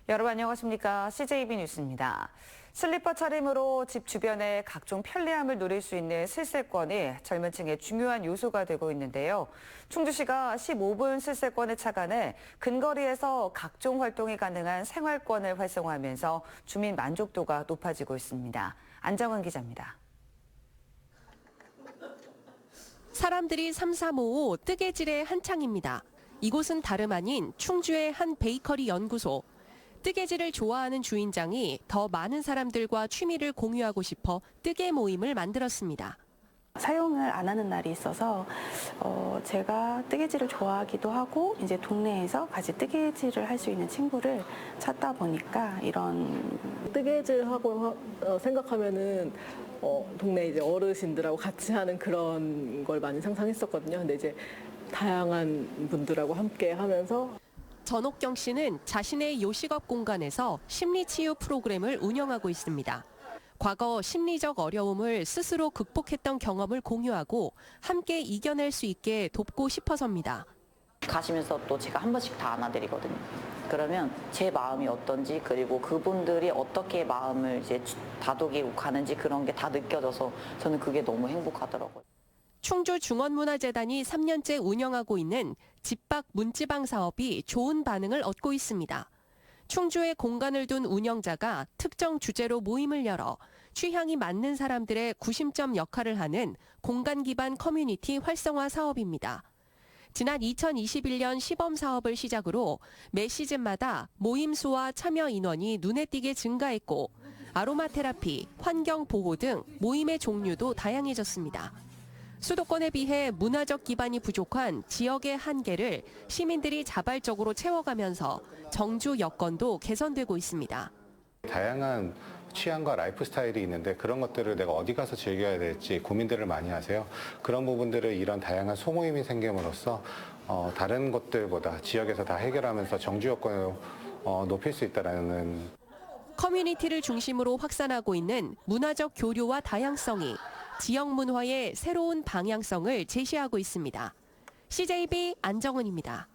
여러분 안녕하십니까? CJB 뉴스입니다. 슬리퍼 차림으로 집 주변에 각종 편리함을 누릴 수 있는 슬세권이 젊은 층의 중요한 요소가 되고 있는데요. 충주시가 15분 슬세권을 착안해 근거리에서 각종 활동이 가능한 생활권을 활성화하면서 주민 만족도가 높아지고 있습니다. 안정은 기자입니다. 사람들이 삼삼오오 뜨개질의 한창입니다. 이곳은 다름 아닌 충주의 한 베이커리 연구소. 뜨개질을 좋아하는 주인장이 더 많은 사람들과 취미를 공유하고 싶어 뜨개 모임을 만들었습니다. 사용을 안 하는 날이 있어서 제가 뜨개질을 좋아하기도 하고 이제 동네에서 같이 뜨개질을 할 수 있는 친구를 찾다 보니까 이런 뜨개질하고 생각하면은 동네 이제 어르신들하고 같이 하는 그런 걸 많이 상상했었거든요. 근데 이제 다양한 분들하고 함께 하면서 전옥경 씨는 자신의 요식업 공간에서 심리치유 프로그램을 운영하고 있습니다. 과거 심리적 어려움을 스스로 극복했던 경험을 공유하고 함께 이겨낼 수 있게 돕고 싶어서입니다. 가시면서 또 제가 한 번씩 다 안아드리거든요. 그러면 제 마음이 어떤지 그리고 그분들이 어떻게 마음을 이제 다독이고 가는지 그런 게 다 느껴져서 저는 그게 너무 행복하더라고요. 충주중원문화재단이 3년째 운영하고 있는 집밖 문지방 사업이 좋은 반응을 얻고 있습니다. 충주에 공간을 둔 운영자가 특정 주제로 모임을 열어 취향이 맞는 사람들의 구심점 역할을 하는 공간 기반 커뮤니티 활성화 사업입니다. 지난 2021년 시범 사업을 시작으로 매 시즌마다 모임 수와 참여 인원이 눈에 띄게 증가했고 아로마 테라피, 환경 보호 등 모임의 종류도 다양해졌습니다. 수도권에 비해 문화적 기반이 부족한 지역의 한계를 시민들이 자발적으로 채워가면서 정주 여건도 개선되고 있습니다. 다양한 취향과 라이프 스타일이 있는데 그런 것들을 내가 어디 가서 즐겨야 될지 고민들을 많이 하세요. 그런 부분들을 이런 다양한 소모임이 생김으로써 다른 것들보다 지역에서 다 해결하면서 정주 여건을 높일 수 있다는 커뮤니티를 중심으로 확산하고 있는 문화적 교류와 다양성이 지역 문화의 새로운 방향성을 제시하고 있습니다. CJB 안정은입니다.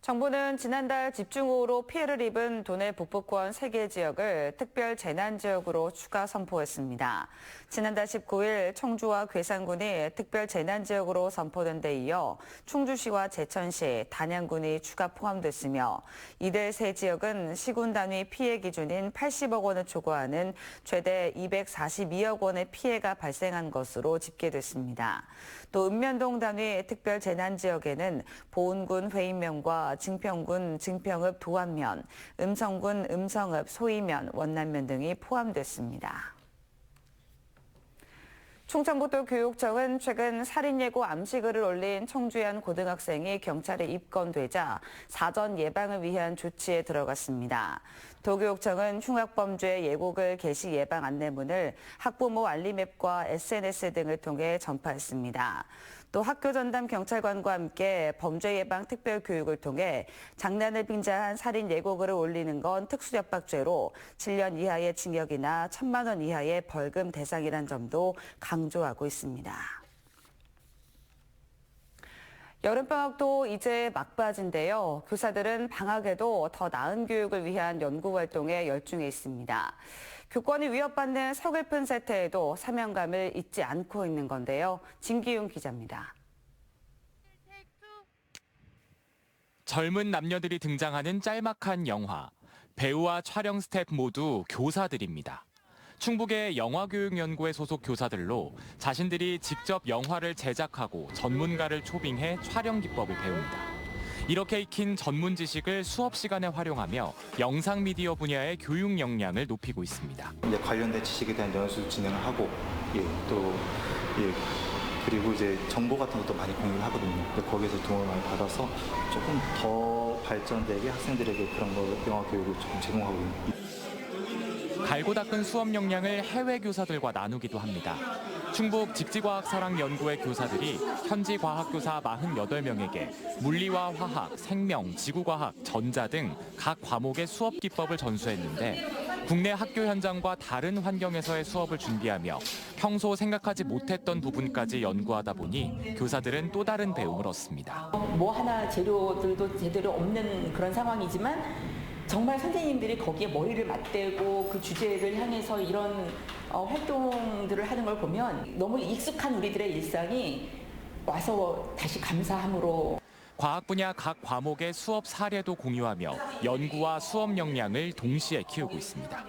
정부는 지난달 집중호우로 피해를 입은 도내 북부권 3개 지역을 특별 재난지역으로 추가 선포했습니다. 지난달 19일 청주와 괴산군이 특별 재난지역으로 선포된 데 이어 충주시와 제천시, 단양군이 추가 포함됐으며 이들 세 지역은 시군 단위 피해 기준인 80억 원을 초과하는 최대 242억 원의 피해가 발생한 것으로 집계됐습니다. 또 읍면동 단위 특별 재난지역에는 보은군 회인면과 증평군 증평읍 도안면, 음성군 음성읍 소이면, 원남면 등이 포함됐습니다. 충청북도 교육청은 최근 살인예고 암시글을 올린 청주의 한 고등학생이 경찰에 입건되자 사전 예방을 위한 조치에 들어갔습니다. 도교육청은 흉악범죄 예고글 게시 예방 안내문을 학부모 알림 앱과 SNS 등을 통해 전파했습니다. 또 학교 전담 경찰관과 함께 범죄 예방 특별 교육을 통해 장난을 빙자한 살인 예고글을 올리는 건 특수협박죄로 7년 이하의 징역이나 1,000만 원 이하의 벌금 대상이란 점도 강조하고 있습니다. 여름방학도 이제 막바지인데요. 교사들은 방학에도 더 나은 교육을 위한 연구활동에 열중해 있습니다. 교권이 위협받는 서글픈 세태에도 사명감을 잊지 않고 있는 건데요. 진기용 기자입니다. 젊은 남녀들이 등장하는 짤막한 영화. 배우와 촬영 스태프 모두 교사들입니다. 충북의 영화교육연구회 소속 교사들로 자신들이 직접 영화를 제작하고 전문가를 초빙해 촬영 기법을 배웁니다. 이렇게 익힌 전문 지식을 수업 시간에 활용하며 영상 미디어 분야의 교육 역량을 높이고 있습니다. 이제 관련된 지식에 대한 연수 진행을 하고 그리고 이제 정보 같은 것도 많이 공유를 하거든요. 거기에서 도움을 많이 받아서 조금 더 발전되게 학생들에게 그런 거 영화 교육을 조금 제공하고 있습니다. 갈고 닦은 수업 역량을 해외 교사들과 나누기도 합니다. 충북 직지과학사랑연구회 교사들이 현지 과학교사 48명에게 물리와 화학, 생명, 지구과학, 전자 등 각 과목의 수업 기법을 전수했는데 국내 학교 현장과 다른 환경에서의 수업을 준비하며 평소 생각하지 못했던 부분까지 연구하다 보니 교사들은 또 다른 배움을 얻습니다. 뭐 하나 재료들도 제대로 없는 그런 상황이지만 정말 선생님들이 거기에 머리를 맞대고 그 주제를 향해서 이런 활동들을 하는 걸 보면 너무 익숙한 우리들의 일상이 와서 다시 감사함으로. 과학 분야 각 과목의 수업 사례도 공유하며 연구와 수업 역량을 동시에 키우고 있습니다.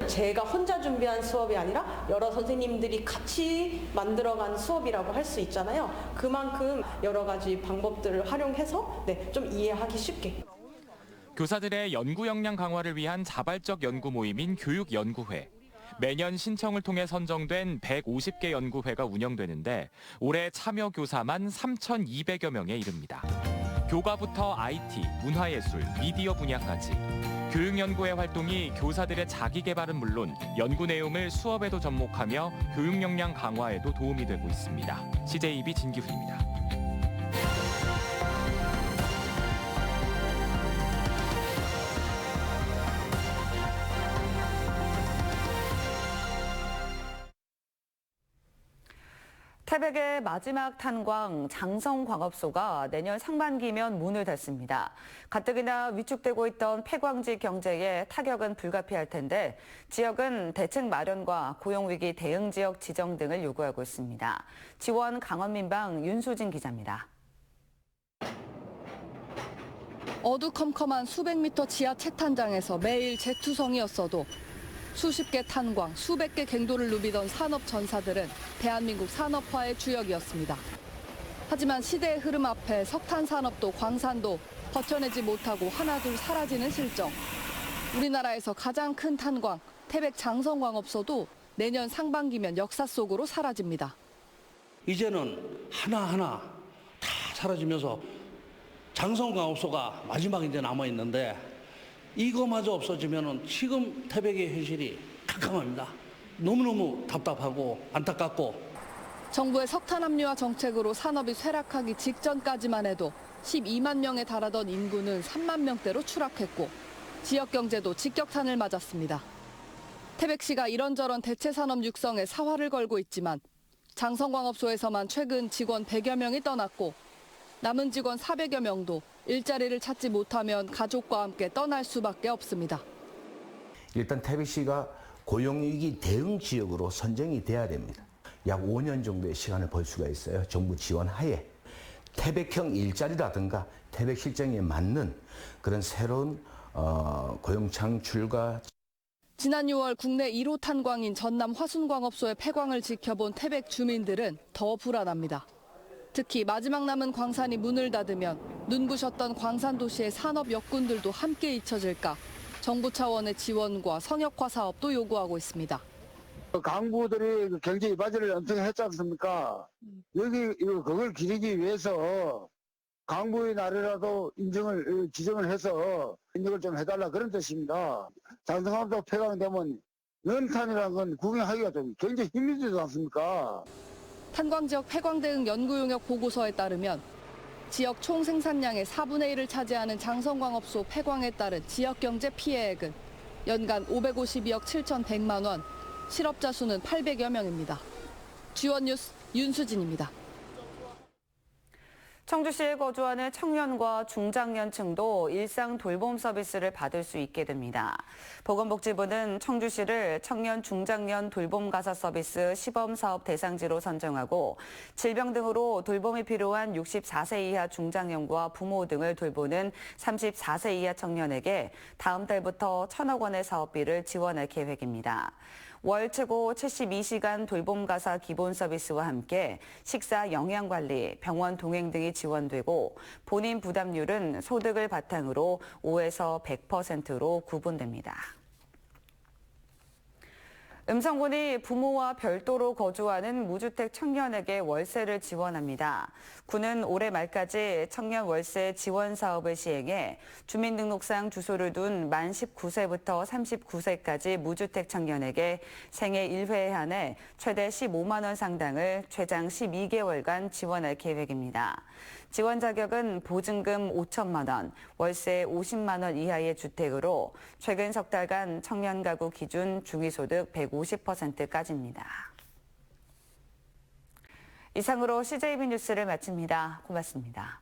제가 혼자 준비한 수업이 아니라 여러 선생님들이 같이 만들어간 수업이라고 할 수 있잖아요. 그만큼 여러 가지 방법들을 활용해서 좀 이해하기 쉽게. 교사들의 연구 역량 강화를 위한 자발적 연구 모임인 교육연구회. 매년 신청을 통해 선정된 150개 연구회가 운영되는데 올해 참여 교사만 3,200여 명에 이릅니다. 교과부터 IT, 문화예술, 미디어 분야까지 교육연구회 활동이 교사들의 자기 개발은 물론 연구 내용을 수업에도 접목하며 교육 역량 강화에도 도움이 되고 있습니다. CJB 진기훈입니다. 태백의 마지막 탄광 장성광업소가 내년 상반기면 문을 닫습니다. 가뜩이나 위축되고 있던 폐광지 경제에 타격은 불가피할 텐데 지역은 대책 마련과 고용위기 대응 지역 지정 등을 요구하고 있습니다. 지원 강원민방 윤수진 기자입니다. 어두컴컴한 수백 미터 지하 채탄장에서 매일 재투성이었어도 수십 개 탄광, 수백 개 갱도를 누비던 산업 전사들은 대한민국 산업화의 주역이었습니다. 하지만 시대의 흐름 앞에 석탄 산업도 광산도 버텨내지 못하고 하나둘 사라지는 실정. 우리나라에서 가장 큰 탄광, 태백 장성광업소도 내년 상반기면 역사 속으로 사라집니다. 이제는 하나하나 다 사라지면서 장성광업소가 마지막 이제 남아있는데 이거마저 없어지면 지금 태백의 현실이 캄캄합니다. 너무너무 답답하고 안타깝고. 정부의 석탄 압류화 정책으로 산업이 쇠락하기 직전까지만 해도 12만 명에 달하던 인구는 3만 명대로 추락했고 지역 경제도 직격탄을 맞았습니다. 태백시가 이런저런 대체 산업 육성에 사활을 걸고 있지만 장성광업소에서만 최근 직원 100여 명이 떠났고 남은 직원 400여 명도 일자리를 찾지 못하면 가족과 함께 떠날 수밖에 없습니다. 일단 태백시가 고용위기 대응 지역으로 선정이 돼야 됩니다. 약 5년 정도의 시간을 벌 수가 있어요. 정부 지원 하에. 태백형 일자리라든가 태백 실정에 맞는 그런 새로운 고용 창출과 지난 6월 국내 1호 탄광인 전남 화순광업소의 폐광을 지켜본 태백 주민들은 더 불안합니다. 특히 마지막 남은 광산이 문을 닫으면 눈부셨던 광산 도시의 산업 여군들도 함께 잊혀질까 정부 차원의 지원과 성역화 사업도 요구하고 있습니다. 강부들이 경제 이바지를 엄청 했지 않습니까? 그걸 기리기 위해서 강부의 날이라도 지정을 해서 인정을 좀 해달라 그런 뜻입니다. 장성광업소 폐광되면 연탄이라는 건 구경하기가 좀 굉장히 힘이 들지 않습니까? 탄광 지역 폐광 대응 연구 용역 보고서에 따르면 지역 총 생산량의 4분의 1을 차지하는 장성광업소 폐광에 따른 지역 경제 피해액은 연간 552억 7,100만 원, 실업자 수는 800여 명입니다. G1 뉴스 윤수진입니다. 청주시에 거주하는 청년과 중장년층도 일상 돌봄 서비스를 받을 수 있게 됩니다. 보건복지부는 청주시를 청년 중장년 돌봄 가사 서비스 시범사업 대상지로 선정하고 질병 등으로 돌봄이 필요한 64세 이하 중장년과 부모 등을 돌보는 34세 이하 청년에게 다음 달부터 1,000억 원의 사업비를 지원할 계획입니다. 월 최고 72시간 돌봄 가사 기본 서비스와 함께 식사 영양관리, 병원 동행 등이 지원되고 본인 부담률은 소득을 바탕으로 5에서 100%로 구분됩니다. 음성군이 부모와 별도로 거주하는 무주택 청년에게 월세를 지원합니다. 군은 올해 말까지 청년 월세 지원 사업을 시행해 주민등록상 주소를 둔 만 19세부터 39세까지 무주택 청년에게 생애 1회에 한해 최대 15만 원 상당을 최장 12개월간 지원할 계획입니다. 지원 자격은 보증금 5천만 원, 월세 50만 원 이하의 주택으로 최근 석 달간 청년 가구 기준 중위소득 150%까지입니다. 이상으로 CJB 뉴스를 마칩니다. 고맙습니다.